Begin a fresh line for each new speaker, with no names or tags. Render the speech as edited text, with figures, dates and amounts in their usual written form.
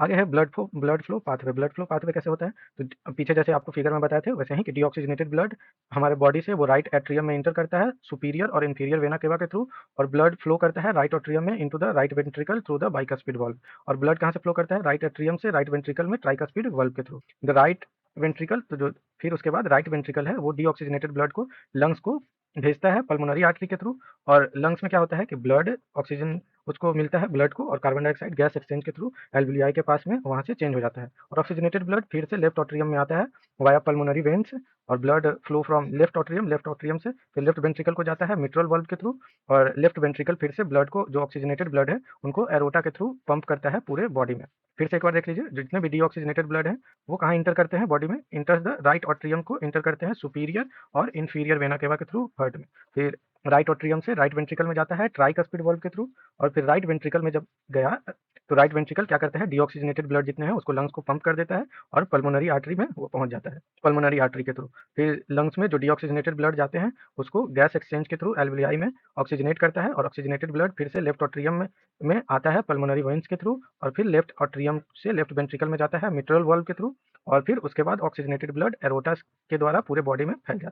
आगे है blood flow pathway. Blood flow pathway कैसे होता है? तो पीछे जैसे आपको फिगर में बताए थे वैसे ही कि डीऑक्सीजनेटेड ब्लड हमारे बॉडी से वो राइट एट्रियम में इंटर करता है सुपीरियर और इंफीरियर वेना केवा के थ्रू, और ब्लड फ्लो करता है राइट एट्रियम में into the right ventricle through the bicuspid valve. और ब्लड कहाँ से फ्लो करता है? राइट एट्रियम से राइट वेंट्रिकल में ट्राइकस्पिड वाल्व के थ्रू। द राइट वेंट्रिकल तो जो फिर उसके बाद राइट वेंट्रिकल है वो डीऑक्सीजनेटेड ब्लड को लंग्स को भेजता है पल्मोनरी आर्टरी के थ्रू। और लंग्स में क्या होता है कि ब्लड ऑक्सीजन उसको मिलता है ब्लड को, और कार्बन डाइऑक्साइड गैस एक्सचेंज के थ्रू एल्वियाई के पास में वहाँ से चेंज हो जाता है, और ऑक्सीजनेटेड ब्लड फिर से लेफ्ट ऑट्रियम में आता है वाया पल्मोनरी वेन्स, और blood flow from left atrium से फिर लेफ्ट वेंट्रिकल को जाता है मिट्रल वाल्व के थ्रू, और लेफ्ट वेंट्रिकल फिर से ब्लड को जो ऑक्सीजनेटेड ब्लड है उनको एरोटा के थ्रू पंप करता है पूरे बॉडी में। फिर से एक बार देख लीजिए, जितने भी डीऑक्सीजनेटेड ब्लड है वो कहाँ इंटर करते हैं बॉडी में? इंटर द राइट ऑट्रियम को इंटर करते हैं सुपीरियर और इंफीरियर वेना केवा के थ्रू हार्ट में। फिर राइट ऑट्रियम से राइट वेंट्रिकल में जाता है ट्राइकस्पिड वाल्व के थ्रू, और फिर राइट वेंट्रिकल में जब गया तो राइट वेंट्रिकल क्या करता है? डीऑक्सीजनेटेड ब्लड जितने हैं उसको लंग्स को पंप कर देता है और पल्मोनरी आर्टरी में वो पहुंच जाता है पल्मोनरी आर्टरी के थ्रू। फिर लंग्स में जो डीऑक्सीजनेटेड ब्लड जाते हैं उसको गैस एक्सचेंज के थ्रू एल्वियाई में ऑक्सीजनेट करता है, और ऑक्सीजनेटेड ब्लड फिर से लेफ्ट ऑट्रियम में आता है पल्मोनरी वेन्स के थ्रू, और फिर लेफ्ट ऑट्रियम से लेफ्ट वेंट्रिकल में जाता है मिट्रल वाल्व के थ्रू, और फिर उसके बाद ऑक्सीजनेटेड ब्लड एरोटा के द्वारा पूरे बॉडी में फैल जाता है।